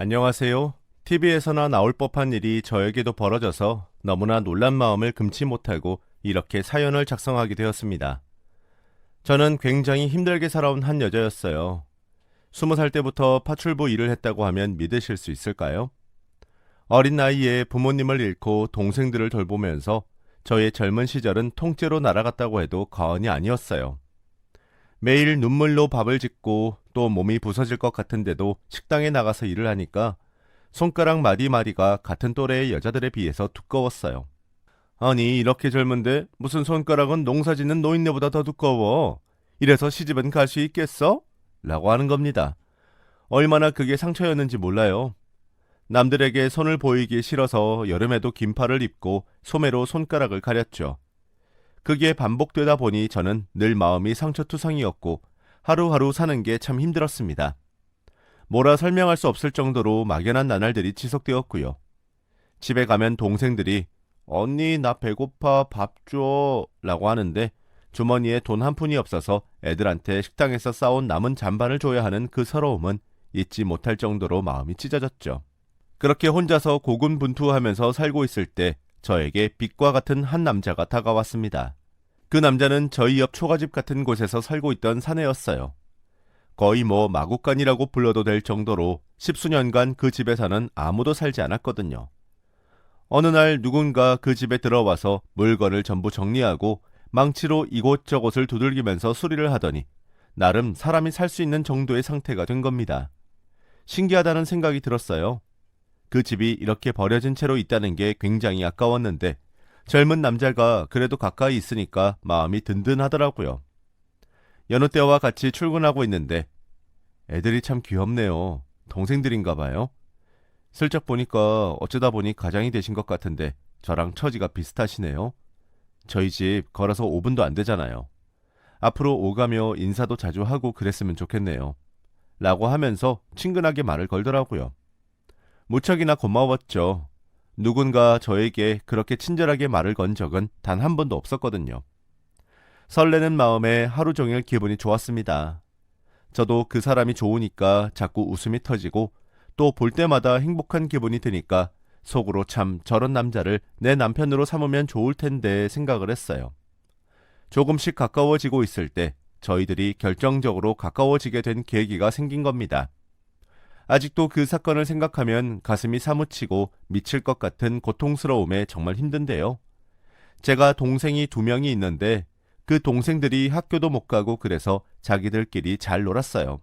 안녕하세요. TV에서나 나올 법한 일이 저에게도 벌어져서 너무나 놀란 마음을 금치 못하고 이렇게 사연을 작성하게 되었습니다. 저는 굉장히 힘들게 살아온 한 여자였어요. 20살 때부터 파출부 일을 했다고 하면 믿으실 수 있을까요? 어린 나이에 부모님을 잃고 동생들을 돌보면서 저의 젊은 시절은 통째로 날아갔다고 해도 과언이 아니었어요. 매일 눈물로 밥을 짓고 또 몸이 부서질 것 같은데도 식당에 나가서 일을 하니까 손가락 마디마디가 같은 또래의 여자들에 비해서 두꺼웠어요. 아니, 이렇게 젊은데 무슨 손가락은 농사짓는 노인네보다 더 두꺼워? 이래서 시집은 갈 수 있겠어? 라고 하는 겁니다. 얼마나 그게 상처였는지 몰라요. 남들에게 손을 보이기 싫어서 여름에도 긴팔을 입고 소매로 손가락을 가렸죠. 그게 반복되다 보니 저는 늘 마음이 상처투성이었고 하루하루 사는 게 참 힘들었습니다. 뭐라 설명할 수 없을 정도로 막연한 나날들이 지속되었고요. 집에 가면 동생들이 언니 나 배고파 밥 줘 라고 하는데 주머니에 돈 한 푼이 없어서 애들한테 식당에서 싸온 남은 잔반을 줘야 하는 그 서러움은 잊지 못할 정도로 마음이 찢어졌죠. 그렇게 혼자서 고군분투하면서 살고 있을 때 저에게 빛과 같은 한 남자가 다가왔습니다. 그 남자는 저희 옆 초가집 같은 곳에서 살고 있던 사내였어요. 거의 마구간이라고 불러도 될 정도로 십수년간 그 집에서는 아무도 살지 않았거든요. 어느 날 누군가 그 집에 들어와서 물건을 전부 정리하고 망치로 이곳저곳을 두들기면서 수리를 하더니 나름 사람이 살 수 있는 정도의 상태가 된 겁니다. 신기하다는 생각이 들었어요. 그 집이 이렇게 버려진 채로 있다는 게 굉장히 아까웠는데 젊은 남자가 그래도 가까이 있으니까 마음이 든든하더라고요. 여느 때와 같이 출근하고 있는데 애들이 참 귀엽네요. 동생들인가 봐요. 슬쩍 보니까 어쩌다 보니 가장이 되신 것 같은데 저랑 처지가 비슷하시네요. 저희 집 걸어서 5분도 안 되잖아요. 앞으로 오가며 인사도 자주 하고 그랬으면 좋겠네요. 라고 하면서 친근하게 말을 걸더라고요. 무척이나 고마웠죠. 누군가 저에게 그렇게 친절하게 말을 건 적은 단 한 번도 없었거든요. 설레는 마음에 하루 종일 기분이 좋았습니다. 저도 그 사람이 좋으니까 자꾸 웃음이 터지고 또 볼 때마다 행복한 기분이 드니까 속으로 참 저런 남자를 내 남편으로 삼으면 좋을 텐데 생각을 했어요. 조금씩 가까워지고 있을 때 저희들이 결정적으로 가까워지게 된 계기가 생긴 겁니다. 아직도 그 사건을 생각하면 가슴이 사무치고 미칠 것 같은 고통스러움에 정말 힘든데요. 제가 동생이 2명이 있는데 그 동생들이 학교도 못 가고 그래서 자기들끼리 잘 놀았어요.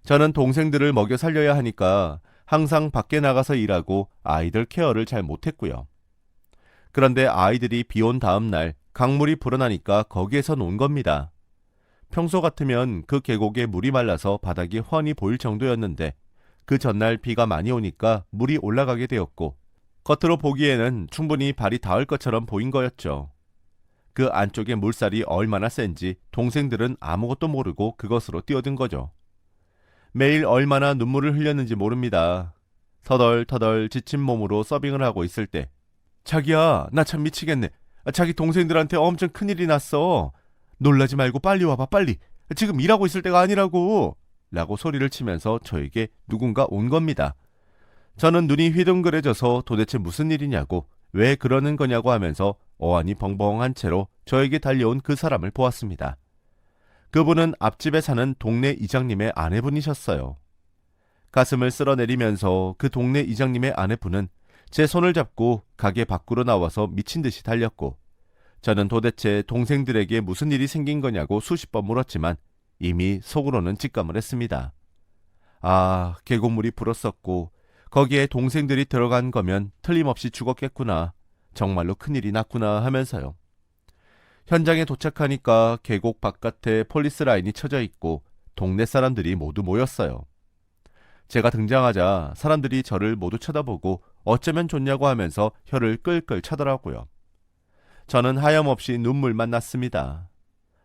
저는 동생들을 먹여 살려야 하니까 항상 밖에 나가서 일하고 아이들 케어를 잘 못했고요. 그런데 아이들이 비 온 다음 날 강물이 불어나니까 거기에서 논 겁니다. 평소 같으면 그 계곡에 물이 말라서 바닥이 훤히 보일 정도였는데 그 전날 비가 많이 오니까 물이 올라가게 되었고 겉으로 보기에는 충분히 발이 닿을 것처럼 보인 거였죠. 그 안쪽에 물살이 얼마나 센지 동생들은 아무것도 모르고 그것으로 뛰어든 거죠. 매일 얼마나 눈물을 흘렸는지 모릅니다. 터덜터덜 지친 몸으로 서빙을 하고 있을 때 자기야, 나 참 미치겠네. 자기 동생들한테 엄청 큰일이 났어. 놀라지 말고 빨리 와봐, 빨리. 지금 일하고 있을 때가 아니라고. 라고 소리를 치면서 저에게 누군가 온 겁니다. 저는 눈이 휘둥그레져서 도대체 무슨 일이냐고, 왜 그러는 거냐고 하면서 어안이 벙벙한 채로 저에게 달려온 그 사람을 보았습니다. 그분은 앞집에 사는 동네 이장님의 아내분이셨어요. 가슴을 쓸어내리면서 그 동네 이장님의 아내분은 제 손을 잡고 가게 밖으로 나와서 미친 듯이 달렸고 저는 도대체 동생들에게 무슨 일이 생긴 거냐고 수십 번 물었지만 이미 속으로는 직감을 했습니다. 아, 계곡물이 불었었고 거기에 동생들이 들어간 거면 틀림없이 죽었겠구나. 정말로 큰일이 났구나 하면서요. 현장에 도착하니까 계곡 바깥에 폴리스 라인이 쳐져 있고 동네 사람들이 모두 모였어요. 제가 등장하자 사람들이 저를 모두 쳐다보고 어쩌면 좋냐고 하면서 혀를 끌끌 차더라고요. 저는 하염없이 눈물만 났습니다.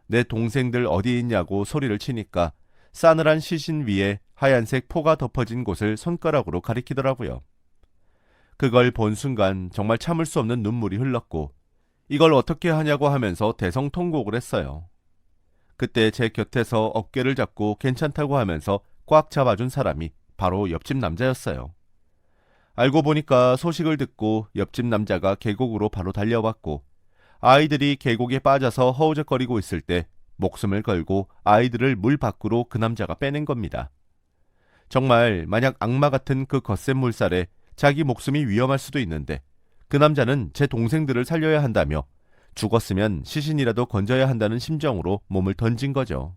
내 동생들 어디 있냐고 소리를 치니까 싸늘한 시신 위에 하얀색 포가 덮어진 곳을 손가락으로 가리키더라고요. 그걸 본 순간 정말 참을 수 없는 눈물이 흘렀고 이걸 어떻게 하냐고 하면서 대성통곡을 했어요. 그때 제 곁에서 어깨를 잡고 괜찮다고 하면서 꽉 잡아준 사람이 바로 옆집 남자였어요. 알고 보니까 소식을 듣고 옆집 남자가 계곡으로 바로 달려왔고 아이들이 계곡에 빠져서 허우적거리고 있을 때 목숨을 걸고 아이들을 물 밖으로 그 남자가 빼낸 겁니다. 정말 만약 악마 같은 그 거센 물살에 자기 목숨이 위험할 수도 있는데 그 남자는 제 동생들을 살려야 한다며 죽었으면 시신이라도 건져야 한다는 심정으로 몸을 던진 거죠.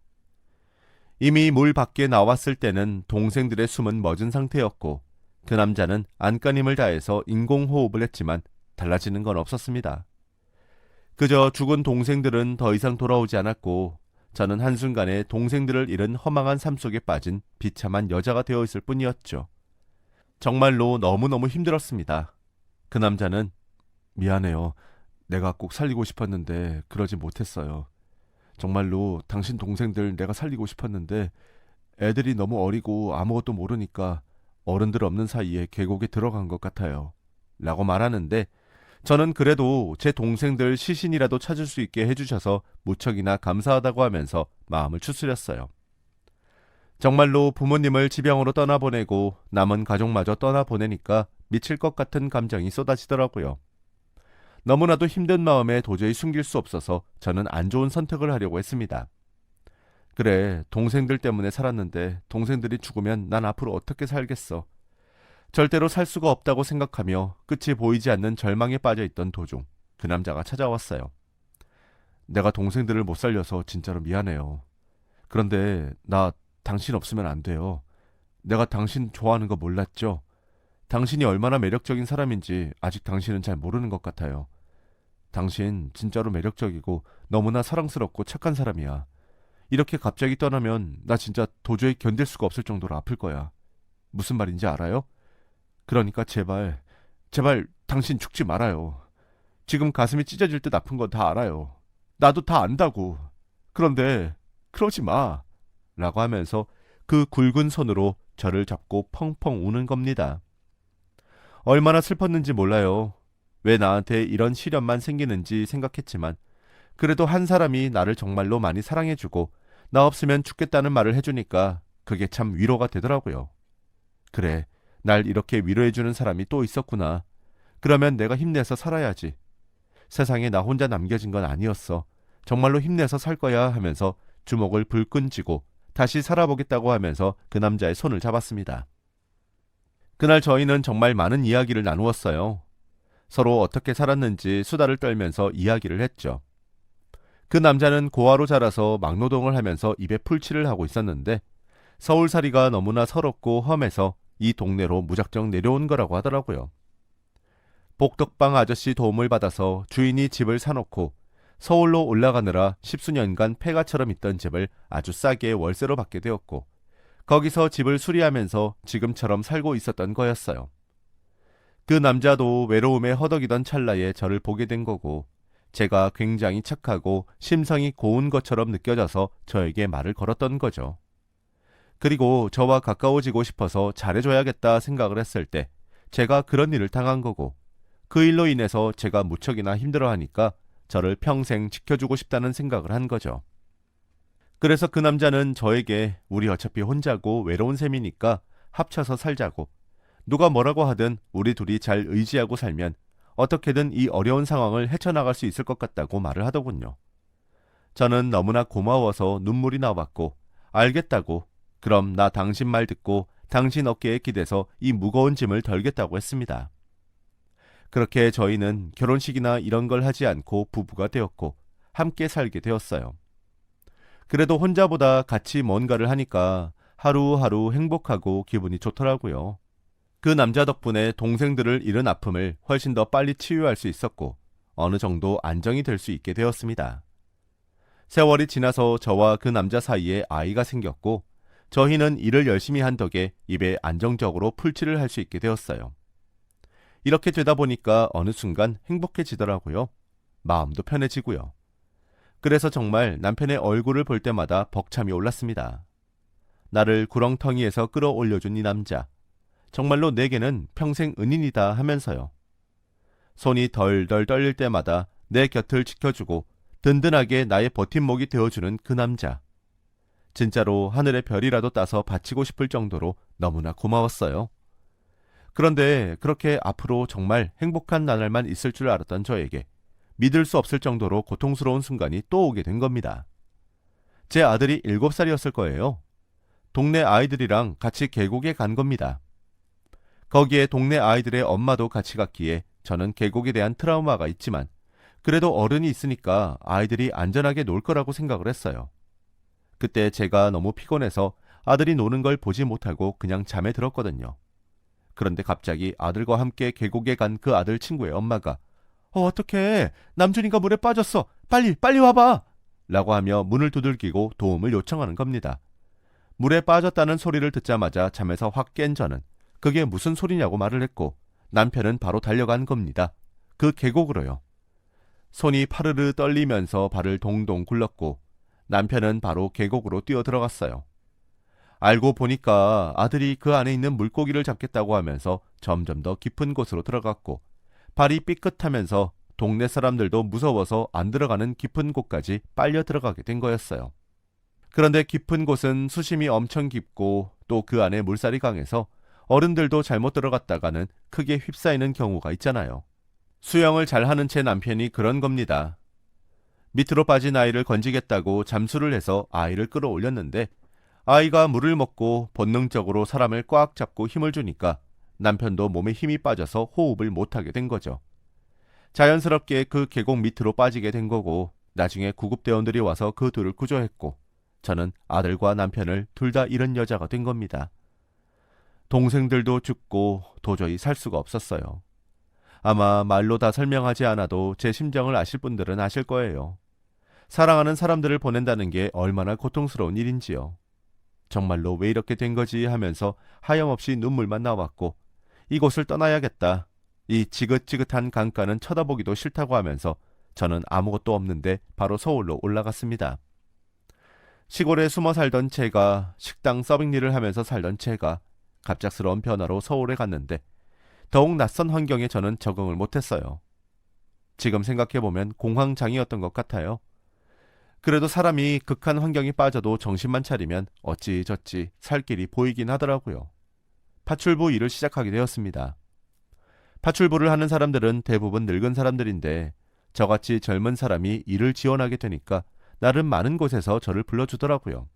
이미 물 밖에 나왔을 때는 동생들의 숨은 멎은 상태였고 그 남자는 안간힘을 다해서 인공호흡을 했지만 달라지는 건 없었습니다. 그저 죽은 동생들은 더 이상 돌아오지 않았고 저는 한순간에 동생들을 잃은 허망한 삶 속에 빠진 비참한 여자가 되어 있을 뿐이었죠. 정말로 너무너무 힘들었습니다. 그 남자는 미안해요. 내가 꼭 살리고 싶었는데 그러지 못했어요. 정말로 당신 동생들 내가 살리고 싶었는데 애들이 너무 어리고 아무것도 모르니까 어른들 없는 사이에 계곡에 들어간 것 같아요. 라고 말하는데 저는 그래도 제 동생들 시신이라도 찾을 수 있게 해주셔서 무척이나 감사하다고 하면서 마음을 추스렸어요. 정말로 부모님을 지병으로 떠나보내고 남은 가족마저 떠나보내니까 미칠 것 같은 감정이 쏟아지더라고요. 너무나도 힘든 마음에 도저히 숨길 수 없어서 저는 안 좋은 선택을 하려고 했습니다. 그래, 동생들 때문에 살았는데 동생들이 죽으면 난 앞으로 어떻게 살겠어. 절대로 살 수가 없다고 생각하며 끝이 보이지 않는 절망에 빠져있던 도중 그 남자가 찾아왔어요. 내가 동생들을 못 살려서 진짜로 미안해요. 그런데 나 당신 없으면 안 돼요. 내가 당신 좋아하는 거 몰랐죠? 당신이 얼마나 매력적인 사람인지 아직 당신은 잘 모르는 것 같아요. 당신 진짜로 매력적이고 너무나 사랑스럽고 착한 사람이야. 이렇게 갑자기 떠나면 나 진짜 도저히 견딜 수가 없을 정도로 아플 거야. 무슨 말인지 알아요? 그러니까 제발 당신 죽지 말아요. 지금 가슴이 찢어질 듯 아픈 건 다 알아요. 나도 다 안다고. 그런데 그러지 마. 라고 하면서 그 굵은 손으로 저를 잡고 펑펑 우는 겁니다. 얼마나 슬펐는지 몰라요. 왜 나한테 이런 시련만 생기는지 생각했지만 그래도 한 사람이 나를 정말로 많이 사랑해주고 나 없으면 죽겠다는 말을 해주니까 그게 참 위로가 되더라고요. 그래, 날 이렇게 위로해주는 사람이 또 있었구나. 그러면 내가 힘내서 살아야지. 세상에 나 혼자 남겨진 건 아니었어. 정말로 힘내서 살 거야 하면서 주먹을 불끈 쥐고 다시 살아보겠다고 하면서 그 남자의 손을 잡았습니다. 그날 저희는 정말 많은 이야기를 나누었어요. 서로 어떻게 살았는지 수다를 떨면서 이야기를 했죠. 그 남자는 고아로 자라서 막노동을 하면서 입에 풀칠을 하고 있었는데 서울살이가 너무나 서럽고 험해서 이 동네로 무작정 내려온 거라고 하더라고요. 복덕방 아저씨 도움을 받아서 주인이 집을 사놓고 서울로 올라가느라 십수년간 폐가처럼 있던 집을 아주 싸게 월세로 받게 되었고 거기서 집을 수리하면서 지금처럼 살고 있었던 거였어요. 그 남자도 외로움에 허덕이던 찰나에 저를 보게 된 거고 제가 굉장히 착하고 심성이 고운 것처럼 느껴져서 저에게 말을 걸었던 거죠. 그리고 저와 가까워지고 싶어서 잘해줘야겠다 생각을 했을 때 제가 그런 일을 당한 거고 그 일로 인해서 제가 무척이나 힘들어하니까 저를 평생 지켜주고 싶다는 생각을 한 거죠. 그래서 그 남자는 저에게 우리 어차피 혼자고 외로운 셈이니까 합쳐서 살자고 누가 뭐라고 하든 우리 둘이 잘 의지하고 살면 어떻게든 이 어려운 상황을 헤쳐나갈 수 있을 것 같다고 말을 하더군요. 저는 너무나 고마워서 눈물이 나왔고 알겠다고 그럼 나 당신 말 듣고 당신 어깨에 기대서 이 무거운 짐을 덜겠다고 했습니다. 그렇게 저희는 결혼식이나 이런 걸 하지 않고 부부가 되었고 함께 살게 되었어요. 그래도 혼자보다 같이 뭔가를 하니까 하루하루 행복하고 기분이 좋더라고요. 그 남자 덕분에 동생들을 잃은 아픔을 훨씬 더 빨리 치유할 수 있었고 어느 정도 안정이 될 수 있게 되었습니다. 세월이 지나서 저와 그 남자 사이에 아이가 생겼고 저희는 일을 열심히 한 덕에 입에 안정적으로 풀칠을 할 수 있게 되었어요. 이렇게 되다 보니까 어느 순간 행복해지더라고요. 마음도 편해지고요. 그래서 정말 남편의 얼굴을 볼 때마다 벅참이 올랐습니다. 나를 구렁텅이에서 끌어올려준 이 남자. 정말로 내게는 평생 은인이다 하면서요. 손이 덜덜 떨릴 때마다 내 곁을 지켜주고 든든하게 나의 버팀목이 되어주는 그 남자. 진짜로 하늘의 별이라도 따서 바치고 싶을 정도로 너무나 고마웠어요. 그런데 그렇게 앞으로 정말 행복한 나날만 있을 줄 알았던 저에게 믿을 수 없을 정도로 고통스러운 순간이 또 오게 된 겁니다. 제 아들이 7살이었을 거예요. 동네 아이들이랑 같이 계곡에 간 겁니다. 거기에 동네 아이들의 엄마도 같이 갔기에 저는 계곡에 대한 트라우마가 있지만 그래도 어른이 있으니까 아이들이 안전하게 놀 거라고 생각을 했어요. 그때 제가 너무 피곤해서 아들이 노는 걸 보지 못하고 그냥 잠에 들었거든요. 그런데 갑자기 아들과 함께 계곡에 간 그 아들 친구의 엄마가 어떡해, 남준이가 물에 빠졌어, 빨리 와봐 라고 하며 문을 두들기고 도움을 요청하는 겁니다. 물에 빠졌다는 소리를 듣자마자 잠에서 확 깬 저는 그게 무슨 소리냐고 말을 했고 남편은 바로 달려간 겁니다. 그 계곡으로요. 손이 파르르 떨리면서 발을 동동 굴렀고 남편은 바로 계곡으로 뛰어 들어갔어요. 알고 보니까 아들이 그 안에 있는 물고기를 잡겠다고 하면서 점점 더 깊은 곳으로 들어갔고 발이 삐끗하면서 동네 사람들도 무서워서 안 들어가는 깊은 곳까지 빨려 들어가게 된 거였어요. 그런데 깊은 곳은 수심이 엄청 깊고 또 그 안에 물살이 강해서 어른들도 잘못 들어갔다가는 크게 휩싸이는 경우가 있잖아요. 수영을 잘하는 제 남편이 그런 겁니다. 밑으로 빠진 아이를 건지겠다고 잠수를 해서 아이를 끌어올렸는데 아이가 물을 먹고 본능적으로 사람을 꽉 잡고 힘을 주니까 남편도 몸에 힘이 빠져서 호흡을 못하게 된 거죠. 자연스럽게 그 계곡 밑으로 빠지게 된 거고 나중에 구급대원들이 와서 그 둘을 구조했고 저는 아들과 남편을 둘 다 잃은 여자가 된 겁니다. 동생들도 죽고 도저히 살 수가 없었어요. 아마 말로 다 설명하지 않아도 제 심정을 아실 분들은 아실 거예요. 사랑하는 사람들을 보낸다는 게 얼마나 고통스러운 일인지요. 정말로 왜 이렇게 된 거지 하면서 하염없이 눈물만 나왔고 이곳을 떠나야겠다. 이 지긋지긋한 강가는 쳐다보기도 싫다고 하면서 저는 아무것도 없는데 바로 서울로 올라갔습니다. 시골에 숨어 살던 제가 식당 서빙 일을 하면서 살던 제가 갑작스러운 변화로 서울에 갔는데 더욱 낯선 환경에 저는 적응을 못했어요. 지금 생각해보면 공황장애였던 것 같아요. 그래도 사람이 극한 환경에 빠져도 정신만 차리면 어찌저찌 살 길이 보이긴 하더라고요. 파출부 일을 시작하게 되었습니다. 파출부를 하는 사람들은 대부분 늙은 사람들인데 저같이 젊은 사람이 일을 지원하게 되니까 나름 많은 곳에서 저를 불러주더라고요.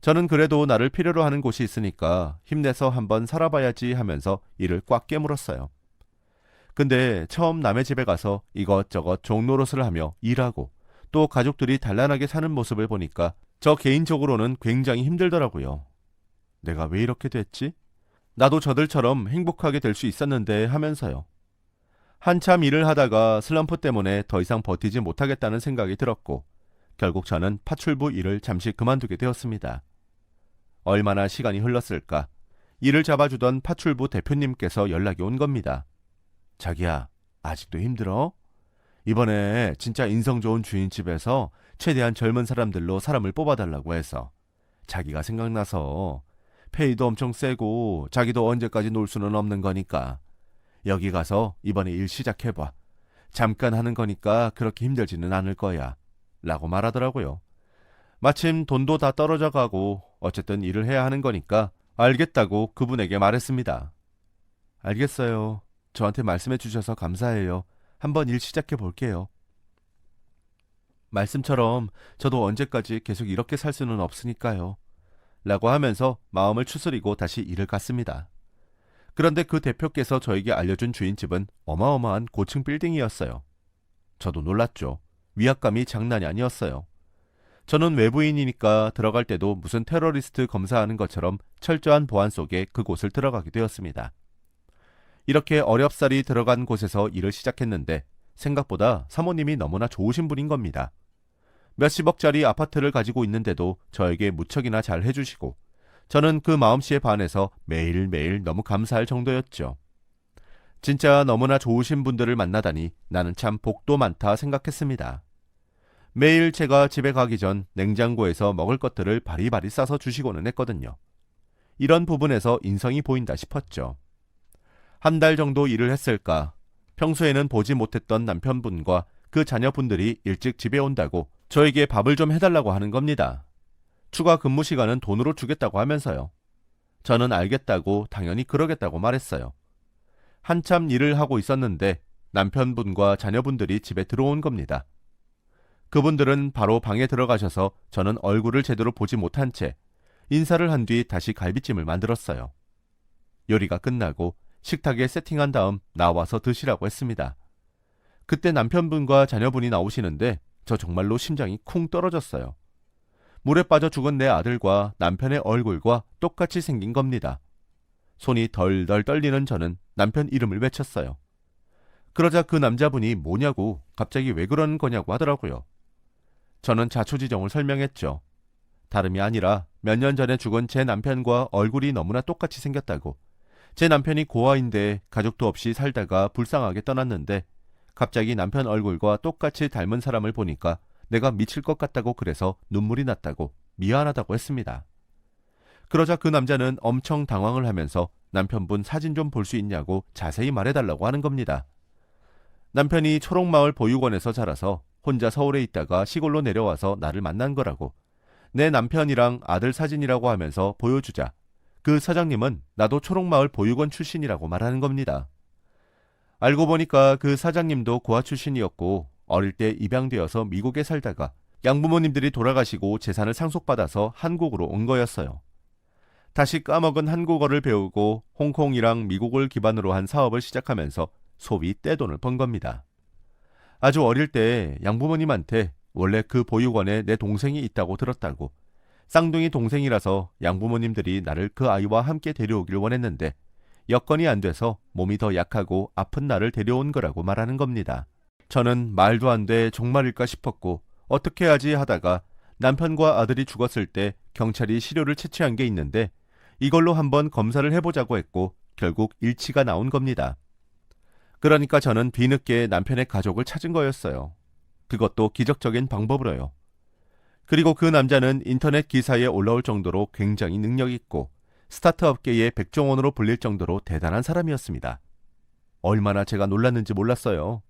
저는 그래도 나를 필요로 하는 곳이 있으니까 힘내서 한번 살아봐야지 하면서 일을 꽉 깨물었어요. 근데 처음 남의 집에 가서 이것저것 종노릇을 하며 일하고 또 가족들이 단란하게 사는 모습을 보니까 저 개인적으로는 굉장히 힘들더라고요. 내가 왜 이렇게 됐지? 나도 저들처럼 행복하게 될 수 있었는데 하면서요. 한참 일을 하다가 슬럼프 때문에 더 이상 버티지 못하겠다는 생각이 들었고 결국 저는 파출부 일을 잠시 그만두게 되었습니다. 얼마나 시간이 흘렀을까? 일을 잡아주던 파출부 대표님께서 연락이 온 겁니다. 자기야, 아직도 힘들어? 이번에 진짜 인성 좋은 주인집에서 최대한 젊은 사람들로 사람을 뽑아달라고 해서 자기가 생각나서 페이도 엄청 세고 자기도 언제까지 놀 수는 없는 거니까 여기 가서 이번에 일 시작해봐. 잠깐 하는 거니까 그렇게 힘들지는 않을 거야 라고 말하더라고요. 마침 돈도 다 떨어져 가고 어쨌든 일을 해야 하는 거니까 알겠다고 그분에게 말했습니다. 알겠어요. 저한테 말씀해 주셔서 감사해요. 한번 일 시작해 볼게요. 말씀처럼 저도 언제까지 계속 이렇게 살 수는 없으니까요. 라고 하면서 마음을 추스리고 다시 일을 갔습니다. 그런데 그 대표께서 저에게 알려준 주인집은 어마어마한 고층 빌딩이었어요. 저도 놀랐죠. 위압감이 장난이 아니었어요. 저는 외부인이니까 들어갈 때도 무슨 테러리스트 검사하는 것처럼 철저한 보안 속에 그곳을 들어가게 되었습니다. 이렇게 어렵사리 들어간 곳에서 일을 시작했는데 생각보다 사모님이 너무나 좋으신 분인 겁니다. 몇십억짜리 아파트를 가지고 있는데도 저에게 무척이나 잘 해주시고 저는 그 마음씨에 반해서 매일매일 너무 감사할 정도였죠. 진짜 너무나 좋으신 분들을 만나다니 나는 참 복도 많다 생각했습니다. 매일 제가 집에 가기 전 냉장고에서 먹을 것들을 바리바리 싸서 주시고는 했거든요. 이런 부분에서 인성이 보인다 싶었죠. 한 달 정도 일을 했을까? 평소에는 보지 못했던 남편분과 그 자녀분들이 일찍 집에 온다고 저에게 밥을 좀 해달라고 하는 겁니다. 추가 근무 시간은 돈으로 주겠다고 하면서요. 저는 알겠다고 당연히 그러겠다고 말했어요. 한참 일을 하고 있었는데 남편분과 자녀분들이 집에 들어온 겁니다. 그분들은 바로 방에 들어가셔서 저는 얼굴을 제대로 보지 못한 채 인사를 한 뒤 다시 갈비찜을 만들었어요. 요리가 끝나고 식탁에 세팅한 다음 나와서 드시라고 했습니다. 그때 남편분과 자녀분이 나오시는데 저 정말로 심장이 쿵 떨어졌어요. 물에 빠져 죽은 내 아들과 남편의 얼굴과 똑같이 생긴 겁니다. 손이 덜덜 떨리는 저는 남편 이름을 외쳤어요. 그러자 그 남자분이 뭐냐고 갑자기 왜 그러는 거냐고 하더라고요. 저는 자초지종을 설명했죠. 다름이 아니라 몇 년 전에 죽은 제 남편과 얼굴이 너무나 똑같이 생겼다고. 제 남편이 고아인데 가족도 없이 살다가 불쌍하게 떠났는데 갑자기 남편 얼굴과 똑같이 닮은 사람을 보니까 내가 미칠 것 같다고 그래서 눈물이 났다고 미안하다고 했습니다. 그러자 그 남자는 엄청 당황을 하면서 남편분 사진 좀 볼 수 있냐고 자세히 말해달라고 하는 겁니다. 남편이 초록마을 보육원에서 자라서 혼자 서울에 있다가 시골로 내려와서 나를 만난 거라고. 내 남편이랑 아들 사진이라고 하면서 보여주자 그 사장님은 나도 초록마을 보육원 출신이라고 말하는 겁니다. 알고 보니까 그 사장님도 고아 출신이었고 어릴 때 입양되어서 미국에 살다가 양부모님들이 돌아가시고 재산을 상속받아서 한국으로 온 거였어요. 다시 까먹은 한국어를 배우고 홍콩이랑 미국을 기반으로 한 사업을 시작하면서 소위 떼돈을 번 겁니다. 아주 어릴 때 양부모님한테 원래 그 보육원에 내 동생이 있다고 들었다고, 쌍둥이 동생이라서 양부모님들이 나를 그 아이와 함께 데려오길 원했는데 여건이 안 돼서 몸이 더 약하고 아픈 나를 데려온 거라고 말하는 겁니다. 저는 말도 안 돼 정말일까 싶었고 어떻게 하지 하다가 남편과 아들이 죽었을 때 경찰이 시료를 채취한 게 있는데 이걸로 한번 검사를 해보자고 했고 결국 일치가 나온 겁니다. 그러니까 저는 뒤늦게 남편의 가족을 찾은 거였어요. 그것도 기적적인 방법으로요. 그리고 그 남자는 인터넷 기사에 올라올 정도로 굉장히 능력있고 스타트업계의 백종원으로 불릴 정도로 대단한 사람이었습니다. 얼마나 제가 놀랐는지 몰랐어요.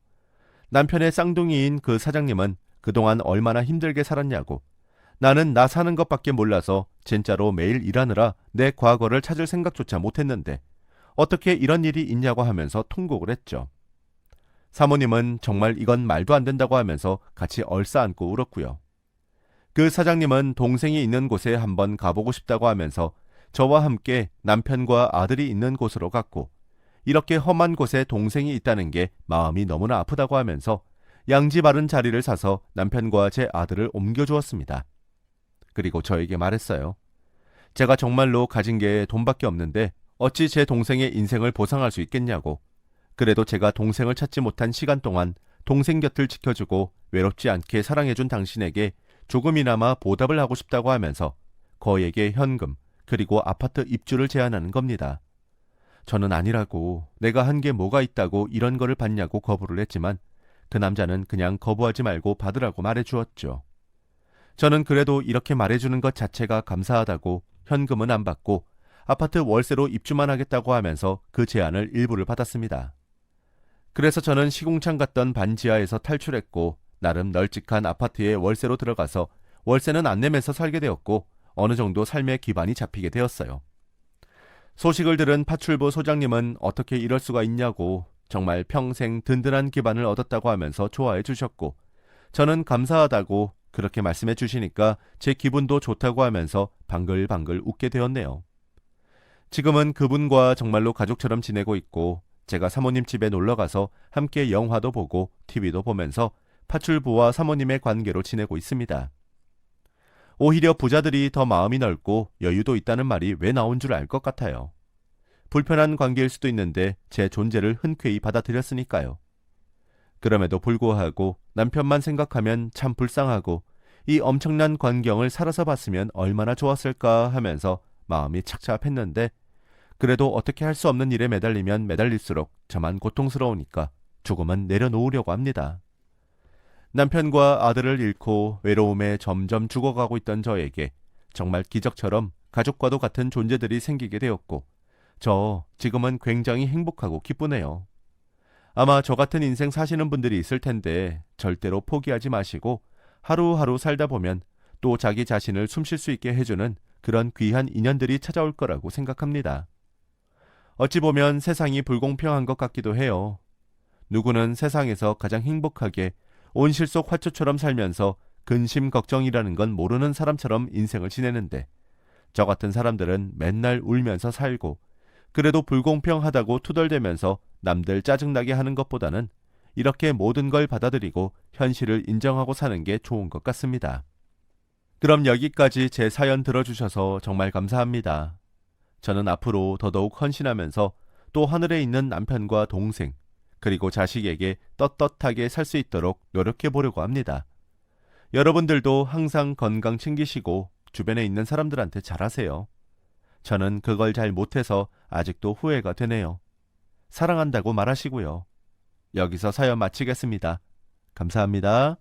남편의 쌍둥이인 그 사장님은 그동안 얼마나 힘들게 살았냐고, 나는 나 사는 것밖에 몰라서 진짜로 매일 일하느라 내 과거를 찾을 생각조차 못했는데 어떻게 이런 일이 있냐고 하면서 통곡을 했죠. 사모님은 정말 이건 말도 안 된다고 하면서 같이 얼싸안고 울었고요. 그 사장님은 동생이 있는 곳에 한번 가보고 싶다고 하면서 저와 함께 남편과 아들이 있는 곳으로 갔고, 이렇게 험한 곳에 동생이 있다는 게 마음이 너무나 아프다고 하면서 양지 바른 자리를 사서 남편과 제 아들을 옮겨주었습니다. 그리고 저에게 말했어요. 제가 정말로 가진 게 돈밖에 없는데 어찌 제 동생의 인생을 보상할 수 있겠냐고. 그래도 제가 동생을 찾지 못한 시간 동안 동생 곁을 지켜주고 외롭지 않게 사랑해준 당신에게 조금이나마 보답을 하고 싶다고 하면서 거액의 현금 그리고 아파트 입주를 제안하는 겁니다. 저는 아니라고, 내가 한 게 뭐가 있다고 이런 거를 받냐고 거부를 했지만 그 남자는 그냥 거부하지 말고 받으라고 말해주었죠. 저는 그래도 이렇게 말해주는 것 자체가 감사하다고 현금은 안 받고 아파트 월세로 입주만 하겠다고 하면서 그 제안을 일부를 받았습니다. 그래서 저는 시궁창 갔던 반지하에서 탈출했고 나름 널찍한 아파트에 월세로 들어가서 월세는 안 내면서 살게 되었고 어느 정도 삶의 기반이 잡히게 되었어요. 소식을 들은 파출부 소장님은 어떻게 이럴 수가 있냐고, 정말 평생 든든한 기반을 얻었다고 하면서 좋아해 주셨고 저는 감사하다고 그렇게 말씀해 주시니까 제 기분도 좋다고 하면서 방글방글 웃게 되었네요. 지금은 그분과 정말로 가족처럼 지내고 있고 제가 사모님 집에 놀러가서 함께 영화도 보고 TV도 보면서 파출부와 사모님의 관계로 지내고 있습니다. 오히려 부자들이 더 마음이 넓고 여유도 있다는 말이 왜 나온 줄 알 것 같아요. 불편한 관계일 수도 있는데 제 존재를 흔쾌히 받아들였으니까요. 그럼에도 불구하고 남편만 생각하면 참 불쌍하고 이 엄청난 광경을 살아서 봤으면 얼마나 좋았을까 하면서 마음이 착잡했는데 그래도 어떻게 할 수 없는 일에 매달리면 매달릴수록 저만 고통스러우니까 조금은 내려놓으려고 합니다. 남편과 아들을 잃고 외로움에 점점 죽어가고 있던 저에게 정말 기적처럼 가족과도 같은 존재들이 생기게 되었고 저 지금은 굉장히 행복하고 기쁘네요. 아마 저 같은 인생 사시는 분들이 있을 텐데 절대로 포기하지 마시고 하루하루 살다 보면 또 자기 자신을 숨쉴 수 있게 해주는 그런 귀한 인연들이 찾아올 거라고 생각합니다. 어찌 보면 세상이 불공평한 것 같기도 해요. 누구는 세상에서 가장 행복하게 온실속 화초처럼 살면서 근심 걱정이라는 건 모르는 사람처럼 인생을 지내는데, 저 같은 사람들은 맨날 울면서 살고 그래도 불공평하다고 투덜대면서 남들 짜증나게 하는 것보다는 이렇게 모든 걸 받아들이고 현실을 인정하고 사는 게 좋은 것 같습니다. 그럼 여기까지 제 사연 들어주셔서 정말 감사합니다. 저는 앞으로 더더욱 헌신하면서 또 하늘에 있는 남편과 동생, 그리고 자식에게 떳떳하게 살 수 있도록 노력해 보려고 합니다. 여러분들도 항상 건강 챙기시고 주변에 있는 사람들한테 잘하세요. 저는 그걸 잘 못해서 아직도 후회가 되네요. 사랑한다고 말하시고요. 여기서 사연 마치겠습니다. 감사합니다.